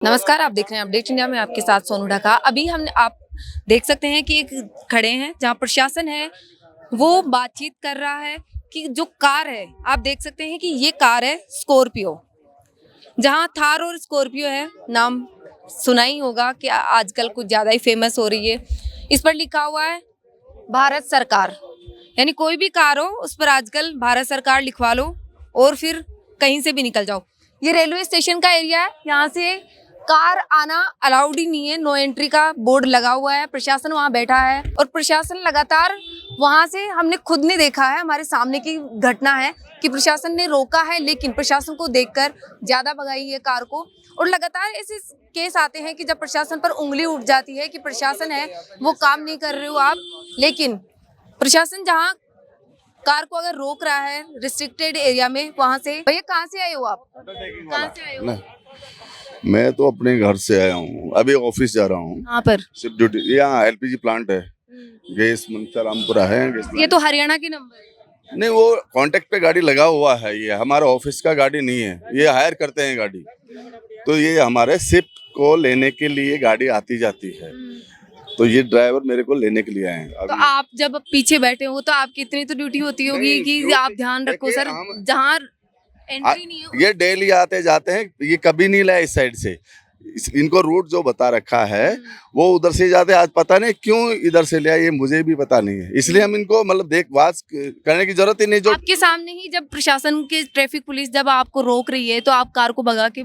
नमस्कार, आप देख रहे हैं अपडेट इंडिया में आपके साथ सोनू ढाका। अभी हम आप देख सकते हैं कि एक खड़े हैं जहां प्रशासन है वो बातचीत कर रहा है कि जो कार है, आप देख सकते हैं कि ये कार है स्कॉर्पियो। जहां थार और स्कॉर्पियो है, नाम सुना ही होगा कि आजकल कुछ ज़्यादा ही फेमस हो रही है। इस पर लिखा हुआ है भारत सरकार, यानी कोई भी कार हो उस पर आजकल भारत सरकार लिखवा लो और फिर कहीं से भी निकल जाओ। ये रेलवे स्टेशन का एरिया है, यहाँ से कार आना अलाउड ही नहीं है, नो एंट्री का बोर्ड लगा हुआ है। प्रशासन वहाँ बैठा है और प्रशासन लगातार वहाँ से, हमने खुद ने देखा है, हमारे सामने की घटना है कि प्रशासन ने रोका है, लेकिन प्रशासन को देखकर ज्यादा भगाई है कार को। और लगातार ऐसे केस आते हैं कि जब प्रशासन पर उंगली उठ जाती है कि प्रशासन है वो काम नहीं कर रहे हो आप, लेकिन प्रशासन जहाँ कार को अगर रोक रहा है रिस्ट्रिक्टेड एरिया में, वहाँ से। भैया कहाँ से आए हो आप? कहाँ से आए हो? मैं तो अपने घर से आया हूँ, अभी ऑफिस जा रहा हूँ। यहाँ पर सिर्फ ड्यूटी, यहाँ एलपीजी प्लांट है, गैस मंत्रामपुरा है। ये तो हरियाणा की नंबर है। नहीं, वो कांटेक्ट पे गाड़ी लगा हुआ है, ये हमारा ऑफिस का गाड़ी नहीं है, ये हायर करते हैं गाड़ी। तो ये हमारे शिफ्ट को लेने के लिए गाड़ी आती जाती है, तो ये ड्राइवर मेरे को लेने के लिए आए हैं। तो आप जब पीछे बैठे हो तो आपकी इतनी तो ड्यूटी होती होगी कि आप ध्यान रखो सर, जहाँ एंट्री नहीं है। ये डेली आते जाते हैं, ये कभी नहीं लाए इस साइड से। इनको रूट जो बता रखा है वो उधर से जाते, आज पता नहीं क्यों इधर से लिया, ये मुझे भी पता नहीं है। इसलिए हम इनको मतलब देखभाल करने की जरूरत ही नहीं। जो आपके सामने ही जब प्रशासन के ट्रैफिक पुलिस जब आपको रोक रही है तो आप कार को भगा के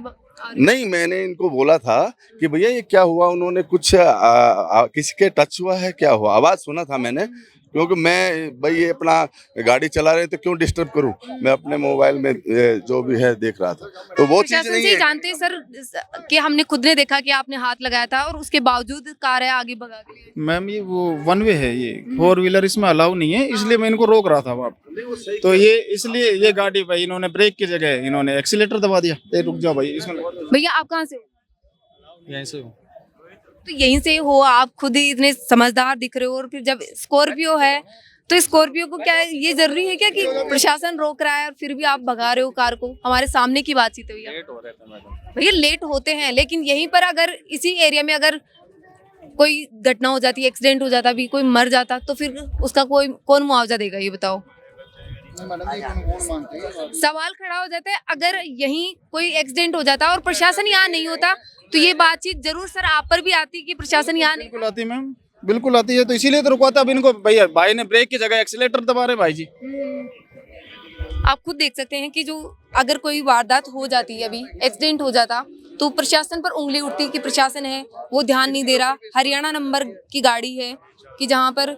नहीं, मैंने इनको बोला था कि भैया ये क्या हुआ, उन्होंने कुछ किसी के टच हुआ है, क्या हुआ, आवाज सुना था मैंने, क्योंकि मैं भाई ये अपना गाड़ी चला रहे तो क्यों डिस्टर्ब करूं, मैं अपने मोबाइल में जो भी है देख रहा था। तो वो चीज नहीं है। जानते हैं सर कि हमने खुद ने देखा कि आपने हाथ लगाया था और उसके बावजूद कार है आगे भगा के लिए। मैम ये वो वन वे है, ये 4 व्हीलर इसमें अलाउ नहीं है, इसलिए मैं इनको रोक रहा था वहाँ। तो ये इसलिए ये गाड़ी भाई इन्होंने ब्रेक की जगह इन्होंने एक्सीलेटर दबा दिया। रुक जाओ भाई इसमें। भैया आप कहाँ से हो? यहीं से हूँ। तो यहीं से हो, आप खुद ही इतने समझदार दिख रहे हो, और फिर जब स्कॉर्पियो है तो स्कॉर्पियो को क्या ये जरूरी है क्या कि प्रशासन रोक रहा है और फिर भी आप भगा रहे हो कार को? हमारे सामने की बातचीत है भैया, लेट होते हैं, लेकिन यहीं पर अगर इसी एरिया में अगर कोई घटना हो जाती, एक्सीडेंट हो जाता, भी कोई मर जाता, तो फिर उसका कोई कौन मुआवजा देगा, ये बताओ। सवाल खड़ा हो जाता है, अगर यहीं कोई एक्सीडेंट हो जाता और प्रशासन यहाँ नहीं होता तो ये बातचीत जरूर सर आप पर भी आती कि प्रशासन यहाँ नहीं। बिल्कुल आती मैम, बिल्कुल आती है, तो इसीलिए तो रुकवाता। अब इनको भैया भाई ने ब्रेक की जगह एक्सीलेटर दबा रहे भाई जी। आप खुद देख सकते हैं कि जो अगर कोई वारदात हो जाती है, अभी एक्सीडेंट हो जाता, तो प्रशासन पर उंगली उठती कि प्रशासन है वो ध्यान नहीं दे रहा। हरियाणा नंबर की गाड़ी है कि जहाँ पर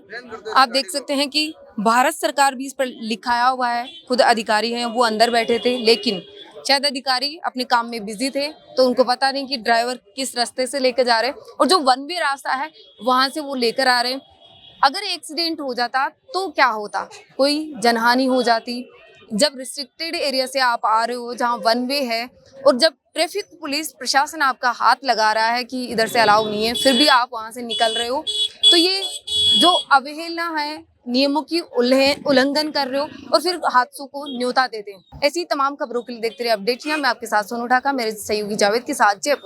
आप देख सकते हैं कि भारत सरकार भी इस पर लिखाया हुआ है। खुद अधिकारी हैं वो अंदर बैठे थे, लेकिन शायद अधिकारी अपने काम में बिजी थे तो उनको पता नहीं कि ड्राइवर किस रास्ते से लेकर जा रहे हैं, और जो वन वे रास्ता है वहां से वो लेकर आ रहे हैं। अगर एक्सीडेंट हो जाता तो क्या होता, कोई जनहानि हो जाती। जब रिस्ट्रिक्टेड एरिया से आप आ रहे हो जहाँ वन वे है, और जब ट्रैफिक पुलिस प्रशासन आपका हाथ लगा रहा है कि इधर से अलाउ नहीं है, फिर भी आप वहां से निकल रहे हो, तो ये जो अवहेलना है, नियमों की उल्लंघन कर रहे हो और फिर हादसों को न्योता देते हैं। ऐसी तमाम खबरों के लिए देखते रहिए अपडेट। मैं आपके साथ सोनू ढाका, मेरे सहयोगी जावेद के साथ, जयपुर।